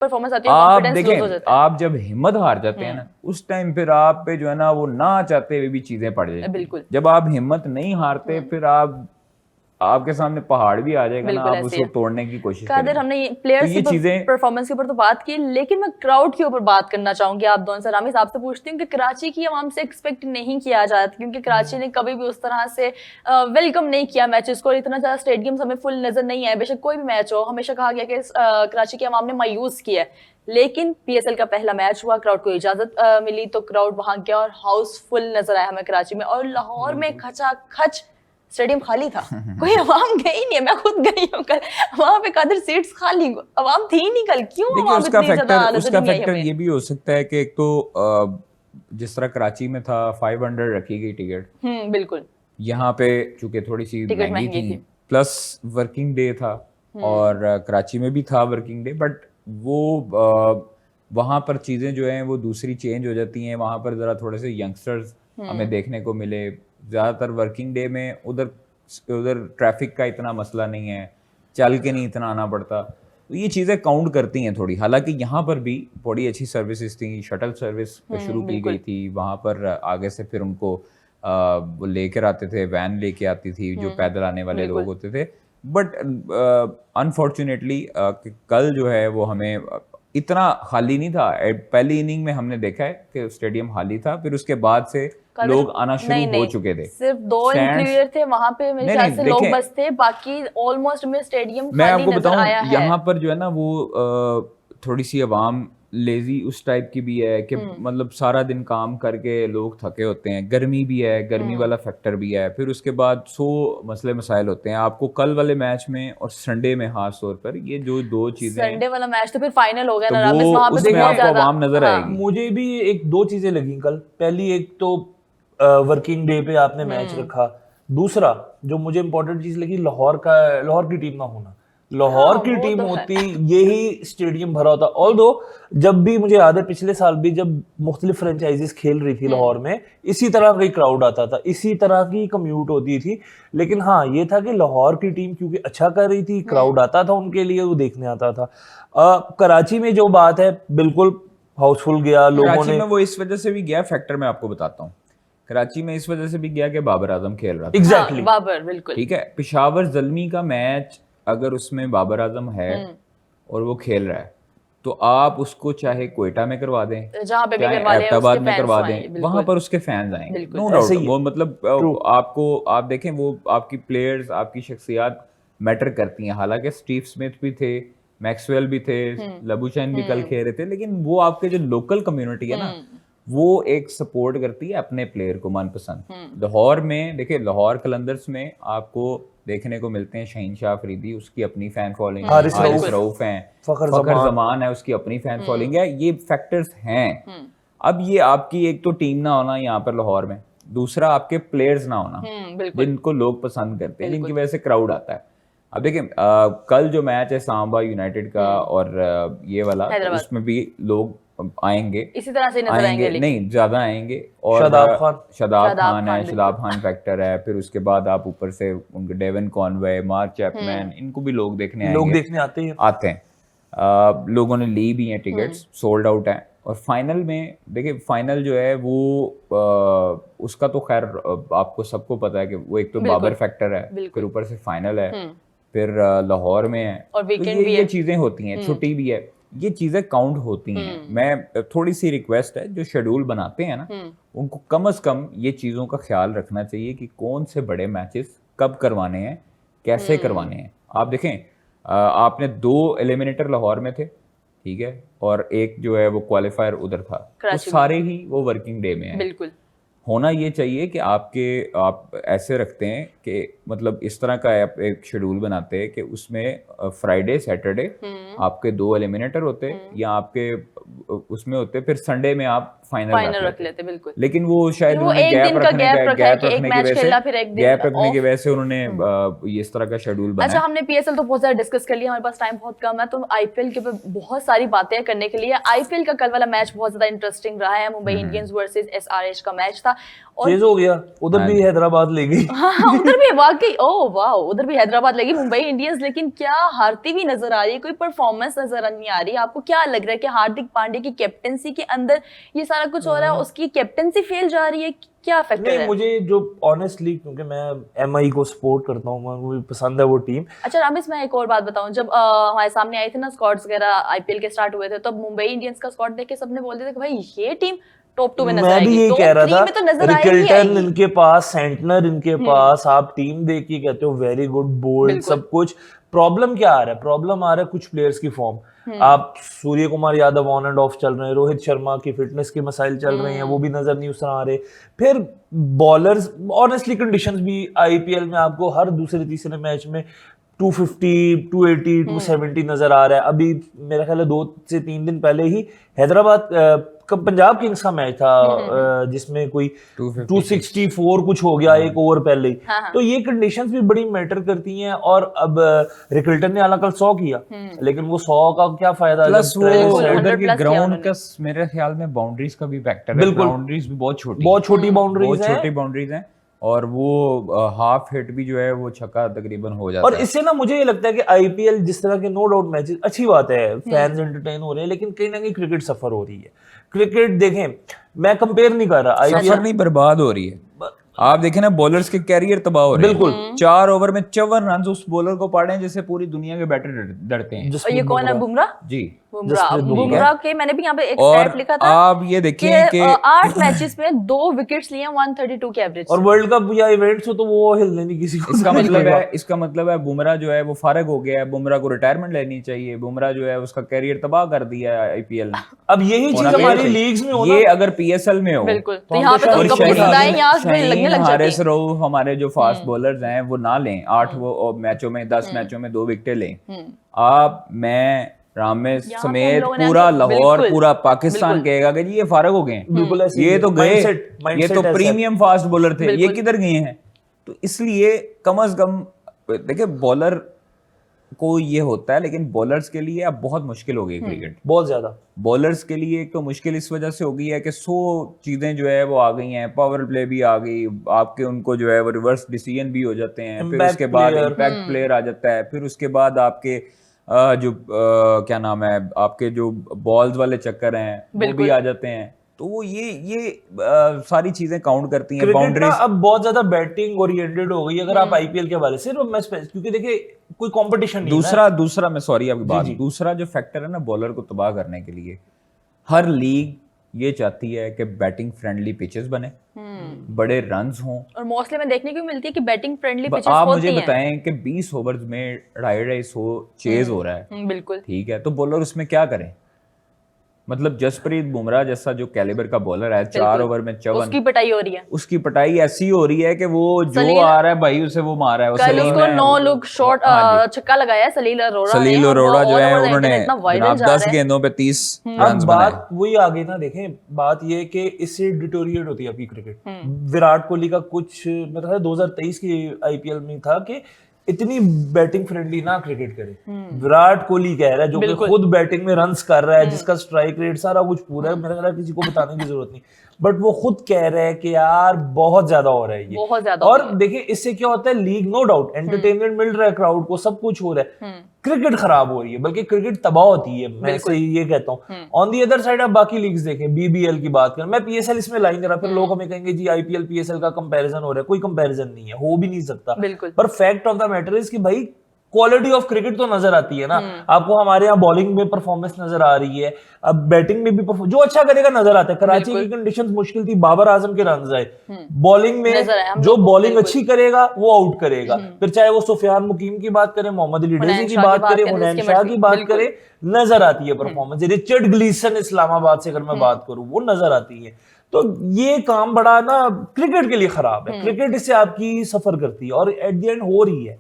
Performance आती है, आप कॉन्फिडेंस लूज हो देखें, जाता है। आप जब हिम्मत हार जाते हैं ना, उस टाइम फिर आप पे जो है ना वो ना चाहते हुए भी चीजें पड़ जाती हैं। बिल्कुल। जब आप हिम्मत नहीं हारते, फिर आपके सामने पहाड़ भी आ जाएगा ना, बिल्कुल आप ऐसे उसको है। तोड़ने की कोशिश कादिर, करेंगे। हमने तो प्लेयर्स ये की चीजें परफॉर्मेंस के ऊपर तो बात की, लेकिन मैं क्राउड के ऊपर बात करना चाहूंगी आप दोनों से। रामी साहब से पूछती हूँ कि कराची की आवाम से एक्सपेक्ट नहीं किया जाता, क्योंकि कराची ने कभी भी उस तरह से वेलकम नहीं किया मैचेस को, इतना ज्यादा स्टेडियम हमें फुल नजर नहीं आया। बेशक कोई भी मैच हो, हमेशा कहा गया कि कराची की आवाम ने मायूस किया है, लेकिन पीएसएल का पहला मैच हुआ, क्राउड को इजाजत मिली तो क्राउड वहां गया और हाउसफुल नजर आया हमें कराची में। और लाहौर में खचाखच स्टेडियम खाली था, कोई आवाम गई नहीं है। मैं खुद गई हूँ कल, वहां पे कादिर सीट्स खाली, आवाम थी नहीं कल। क्यों देखिए, आवाम इतनी ज्यादा नजर उसका नहीं आई फैक्टर हमें? ये भी हो सकता है कि एक तो जिस तरह कराची में था 500 रखी गई टिकट, बिल्कुल। यहाँ पे चूंकि थोड़ी सी टिकट महंगी महंगी थी, थी। प्लस वर्किंग डे था, और कराची में भी था वर्किंग डे, बट वो वहाँ पर चीज़ें जो हैं वो दूसरी चेंज हो जाती हैं। वहाँ पर ज़रा थोड़े से यंगस्टर्स हमें देखने को मिले। ज़्यादातर वर्किंग डे में उधर उधर ट्रैफिक का इतना मसला नहीं है, चल के नहीं इतना आना पड़ता, तो ये चीज़ें काउंट करती हैं थोड़ी। हालांकि यहाँ पर भी बड़ी अच्छी सर्विसेज थी, शटल सर्विस शुरू की गई थी वहाँ पर, आगे से फिर उनको वो लेकर आते थे, वैन लेके आती थी जो पैदल आने वाले लोग होते थे। बट अनफॉर्चुनेटली कल जो है वो हमें इतना खाली नहीं था। पहली इनिंग में हमने देखा है कि स्टेडियम खाली था, फिर उसके बाद से लोग आना शुरू हो चुके थे। सिर्फ 2 क्लियर थे वहां पे, मेरे ख्याल से लोग बस थे, बाकी ऑलमोस्ट में स्टेडियम मैं खाली आपको नजर आया बताऊं, है। यहाँ पर जो है ना वो थोड़ी सी आवाम लेजी उस टाइप की भी है कि मतलब सारा दिन काम करके लोग थके होते हैं, गर्मी भी है, गर्मी वाला फैक्टर भी है, फिर उसके बाद 100 मसले मसाइल होते हैं। आपको कल वाले मैच में और संडे में खास तौर पर ये जो दो चीजें, संडे वाला मैच तो फिर फाइनल हो गया तो ना रामिस, वहां पे उसमें बहुत आपको ज्यादा आवाम नजर आएगी। मुझे भी एक दो चीजें लगी कल। पहली, एक तो वर्किंग डे पे आपने मैच रखा। दूसरा जो मुझे इंपॉर्टेंट चीज लगी, लाहौर की टीम ना होना। लाहौर की वो टीम तो होती यही स्टेडियम भरा होता। ऑल्दो जब भी मुझे याद है पिछले साल भी जब मुख्तलिफ फ्रेंचाइजीज खेल रही थी लाहौर में, इसी तरह का क्राउड आता था, इसी तरह की कम्यूट होती थी। लेकिन हाँ, ये था कि लाहौर की टीम क्योंकि अच्छा कर रही थी, क्राउड आता था उनके लिए, वो देखने आता था। कराची में जो बात है, बिल्कुल हाउसफुल गया लोगों कराची ने। में वो इस वजह से भी गया, फैक्टर मैं आपको बताता हूँ। कराची में इस वजह से भी गया कि बाबर आजम खेल रहा था। एग्जैक्टली, बाबर, बिल्कुल ठीक है, पेशावर जल्मी का मैच अगर उसमें बाबर आजम है और वो खेल रहा है, तो आप उसको चाहे कोयटा में करवा दें, जहां पे भी चाहे करवा लें, एबटाबाद उसके में फैंस करवा तो दें, आएंगे, वहां पर उसके फैंस आएंगे, बिल्कुल। नो ऐसे डाउट। ही वो है। मतलब आपको आप देखें, वो आपकी प्लेयर्स, आपकी शख्सियात मैटर करती हैं। हालांकि स्टीव स्मिथ भी थे, मैक्सवेल भी थे, लबुशैन भी कल खेल रहे थे, लेकिन वो आपके जो लोकल कम्युनिटी है ना, वो एक सपोर्ट करती है अपने प्लेयर को मनपसंद। लाहौर में देखिए, लाहौर कलंदर्स में आपको देखने को मिलते हैं शहीन शाह अफरीदी, उसकी अपनी फैन फॉलोइंग है, हारिस हारिस रऊफ रऊफ हैं, फखर फखर जमान जमान है, उसकी अपनी फैन फॉलोइंग है, ये फैक्टर्स हैं। अब ये आपकी एक तो टीम ना होना यहाँ पर लाहौर में, दूसरा आपके प्लेयर्स ना होना जिनको लोग पसंद करते हैं, जिनकी वजह से क्राउड आता है। अब देखिए, कल जो मैच है सांबा यूनाइटेड का और ये वाला, तो उसमें भी लोग आएंगे, इसी तरह से नजर आएंगे, नहीं ज्यादा आएंगे। और शादाब खान फैक्टर है, फिर उसके बाद आप ऊपर से उनके डेवन कॉनवे, मार्क चैपमैन, इनको भी लोग देखने आते हैं। लोगों ने ली भी हैं टिकट्स, सोल्ड आउट हैं। और फाइनल में देखिए, फाइनल जो है वो उसका तो खैर आपको सबको पता है कि वो एक तो बाबर फैक्टर है, फिर ऊपर से फाइनल है, फिर लाहौर में है, और तो ये चीजें होती हैं, छुट्टी भी है, ये चीजें काउंट होती हैं। मैं थोड़ी सी रिक्वेस्ट है, जो शेड्यूल बनाते हैं ना, उनको कम से कम ये चीजों का ख्याल रखना चाहिए कि कौन से बड़े मैचेस कब करवाने हैं, कैसे करवाने हैं। आप देखें, आपने 2 एलिमिनेटर लाहौर में थे, ठीक है, और एक जो है वो क्वालिफायर उधर था, वो सारे ही वो वर्किंग डे में है। बिल्कुल होना ये चाहिए कि आप ऐसे रखते हैं कि मतलब इस तरह का आप एक शेड्यूल बनाते हैं कि उसमें फ्राइडे सैटरडे आपके 2 एलिमिनेटर होते, या आपके उसमें होते, फिर संडे में आप फाइनल रख लेते। बिल्कुल। लेकिन वो शायद उन्होंने गैप रखने की वजह से उन्होंने ये इस तरह का शेड्यूल बनाया। अच्छा, हमने पीएसएल तो बहुत ज्यादा डिस्कस कर लिया, हमारे पास टाइम बहुत कम है, तो आईपीएल के ऊपर बहुत सारी बातें करने के लिए। आईपीएल का कल वाला मैच बहुत ज्यादा इंटरेस्टिंग रहा है, मुंबई इंडियंस वर्सेस एसआरएच का मैच था। था। और चेज हो गया, उधर भी हैदराबाद ले गई। हाँ, उधर भी वाकई, ओह वाह, उधर भी हैदराबाद लगी, मुंबई इंडियंस लेकिन क्या हारती हुई नजर आ रही है, कोई परफॉर्मेंस नजर नहीं आ रही। आपको क्या लग रहा है कि हार्दिक पांड्या की कैप्टेंसी के अंदर ये सारा कुछ हो रहा है, उसकी कैप्टेंसी फेल जा रही है, क्या फैक्टर नहीं, है? मुझे जो ऑनेस्टली, क्योंकि मैं एमआई को सपोर्ट करता हूँ, मुझे पसंद है वो टीम। अच्छा रामेश, मैं एक और बात बताऊं, जब हमारे सामने आए थे ना स्क्वाड्स वगैरह आईपीएल के स्टार्ट हुए थे, तब मुंबई इंडियंस का स्क्वाड देख के सबने बोलते थे कि भाई ये टीम टॉप 2 में नजर मैं आएगी, भी यही टॉप कह रहा 3 था, में तो नजर आएगी रिकल्टन इनके पास, सेंटनर इनके पास, आप टीम देख के कहते हो वेरी गुड, बोल्ड, बिल्कुल। सब कुछ। प्रॉब्लम क्या आ रहा है? प्रॉब्लम आ रहा है कुछ प्लेयर्स की फॉर्म। आप Surya Kumar Yadav on and off चल रहे हैं, रोहित शर्मा की फिटनेस के मसाइल चल रहे हैं, वो भी नजर नहीं उस तरह आ रहे। फिर बॉलर्स, ऑनेस्टली कंडीशंस भी आईपीएल में आपको हर दूसरे तीसरे मैच में 250, 280, 270 नजर आ रहा है। अभी मेरा ख्याल है 2 से 3 दिन पहले ही हैदराबाद पंजाब किंग्स का मैच था, जिसमें कोई 264 कुछ हो गया एक ओवर पहले ही। तो ये कंडीशंस भी बड़ी मैटर करती हैं। और अब रिकल्टन ने हालांकि 100 किया, लेकिन वो 100 का क्या फायदा प्लस जब वो ट्रेविस 100 उधर के plus किया ग्राउंड उन्होंने। का मेरे ख्याल में बाउंड्रीज का भी फैक्टर है। बिल्कुल। बाउंड्रीज भी बहुत छोटी बहुत छोटी बहुत बाउंड्रीज है। छोटी बाउंड्रीज हैं, और वो हाफ हिट भी जो है वो छक्का तकरीबन हो जाता और है। इससे ना मुझे ये लगता है कि आईपीएल जिस तरह के नो डाउट मैचेस, अच्छी बात है, फैंस एंटरटेन हो रहे हैं, लेकिन कहीं ना कहीं क्रिकेट सफर हो रही है। क्रिकेट देखें, मैं कंपेयर नहीं कर रहा सफर आईपीएल, नहीं, बर्बाद हो रही है। आप देखें ना, बॉलर्स के कैरियर तबाह हो रहे हैं। बिल्कुल। 4 ओवर में 54 रन उस बॉलर को पाड़े हैं जिससे पूरी दुनिया के बैटर डरते हैं। और ये कौन है? बुमराह। जी, जसप्रीत बुमराह। बुमराह के मैंने भी यहाँ पे एक और स्टैट लिखा था आप ये देखें कि 8 मैचेस में 2 विकेट्स लिए, 132 के एवरेज। और वर्ल्ड कप या इवेंट्स हो तो वो हिलने नहीं किसी को। इसका मतलब है बुमराह जो है वो फारग हो गया है, बुमराह को रिटायरमेंट लेनी चाहिए। बुमराह जो है उसका कैरियर तबाह कर दिया है आईपीएल ने। अब यही चीज हमारी लीग्स में हो ना, ये अगर पीएसएल में हो, बिल्कुल, तो हम यहाँ तो पे तो शायद कपूर शाहीन- सदाएं यहाँ से लगने शाहीन, लग जाती हारिस है। रऊफ, हमारे जो फास्ट बॉलर्स हैं वो ना लें 8 वो मैचों में 10 मैचों में 2 विकेटें लें। आप, मैं, रामेश यहाँ पे हम समेत लोगों ने पूरा आंसर- लाहौर, बिल्कुल, पूरा पाकिस्तान बिल्कुल। कहेगा कि जी ये फारग हो गए हैं। बिल्कुल ऐसे ये ही तो है। गए, Mindset ये तो ऐसा है। प्रीमियम फास्ट बॉलर थे, ये बिल्कुल। किधर गए हैं? तो इसलिए कम से कम देखिए, बॉलर को ये होता है, लेकिन बॉलर्स के लिए अब बहुत मुश्किल हो गई क्रिकेट। बहुत ज्यादा। बॉलर्स के लिए एक तो मुश्किल इस वजह से हो गई है कि 100 चीजें जो है वो आ गई हैं, पावर प्ले भी आ गई, आपके उनको जो है वो रिवर्स डिसीजन भी हो जाते हैं, फिर Impact उसके बाद player। इम्पैक्ट प्लेयर आ जाता है, फिर उसके बाद आपके जो क्या नाम है, आपके जो बॉल्स वाले चक्कर हैं वो भी बिल्कुल। आ जाते हैं। तो वो ये सारी चीजें काउंट करती हैं। क्रिकेट ना बाउंड्रीज अब बहुत ज्यादा बैटिंग ओरिएंटेड हो गई। अगर आप आईपीएल के हवाले से, मैं क्योंकि देखिए कोई कंपटीशन नहीं है ना। दूसरा मैं सॉरी आपकी बात, जी। दूसरा जो फैक्टर है ना बॉलर को तबाह करने के लिए, हर लीग ये चाहती है कि बैटिंग फ्रेंडली पिचेस बने, बड़े रन्स हों। और मोस्टली में देखने को मिलती है कि बैटिंग फ्रेंडली पिचेस आप होती मुझे हैं। बताएं कि 20 ओवर्स में 250 चेज हो रहा है, बिल्कुल। ठीक है, तो बॉलर उसमें क्या करें? मतलब जसप्रीत बुमराह जैसा जो कैलिबर का बॉलर है, 4 ओवर में 54, उसकी पिटाई हो रही है। उसकी पिटाई ऐसी हो रही है कि वो जो सलील- आ रहा है भाई उसे वो मार रहा है। वो कल सलील उसको है, 9 लुक शॉट हाँ जी। छक्का लगाया है सलील अरोड़ा ने, सलील और वो अरोड़ा जो all है over the उन्होंने internet इतना वायरल जनाब जा 10 रहा है। गेंदों पे 30 अब रन बनाए। बात वही आ गई ना, देखें बात ये कि इससे डिटोरिएट होती है आपकी क्रिकेट। विराट कोहली का कुछ मतलब 2023 की आईपीएल में था कि इतनी बैटिंग फ्रेंडली ना क्रिकेट करे। विराट कोहली कह रहा है, जो कि खुद बैटिंग में रन्स कर रहा है, जिसका स्ट्राइक रेट सारा कुछ पूरा है, मेरा ख्याल है किसी को बताने की जरूरत नहीं, बट वो खुद कह रहा है कि यार बहुत ज्यादा हो रहा है ये, बहुत ज्यादा हो और रहा है। देखिए इससे क्या होता है, लीग नो डाउट एंटरटेनमेंट मिल रहा है क्राउड को, सब कुछ हो रहा है, क्रिकेट खराब हो रही है, बल्कि क्रिकेट तबाह होती है, मैं से ये कहता हूँ। ऑन दी अदर साइड आप बाकी लीग्स देखें, बीबीएल की बात करें, मैं पीएसएल इसमें लाइन करा, फिर लोग हमें कहेंगे जी आईपीएल पीएसएल का कंपैरिजन हो रहा है, कोई कंपैरिजन नहीं है, हो भी नहीं सकता। बिल्कुल। पर fact of the matter is कि भाई क्वालिटी ऑफ क्रिकेट तो नजर आती है ना आपको। हमारे यहाँ बॉलिंग में परफॉर्मेंस नजर आ रही है, अब बैटिंग में भी जो अच्छा करेगा नजर आता है। कराची की कंडीशंस मुश्किल थी, बाबर आजम के रन आए बॉलिंग में, नजर आए, हम जो लोग को बॉलिंग बिल्कुल। अच्छी करेगा वो आउट करेगा। फिर चाहे वो सुफियान मुकीम की बात करें, मोहम्मद अली डेजी की बात करें, हुनैन शाह की बात करें, नजर आती है परफॉर्मेंस। रिचर्ड ग्लीसन इस्लामाबाद से अगर मैं बात करूं, वो नजर आती है। तो ये काम बड़ा ना क्रिकेट के लिए खराब है, क्रिकेट इससे आपकी सफर करती है, और एट द एंड हो रही है।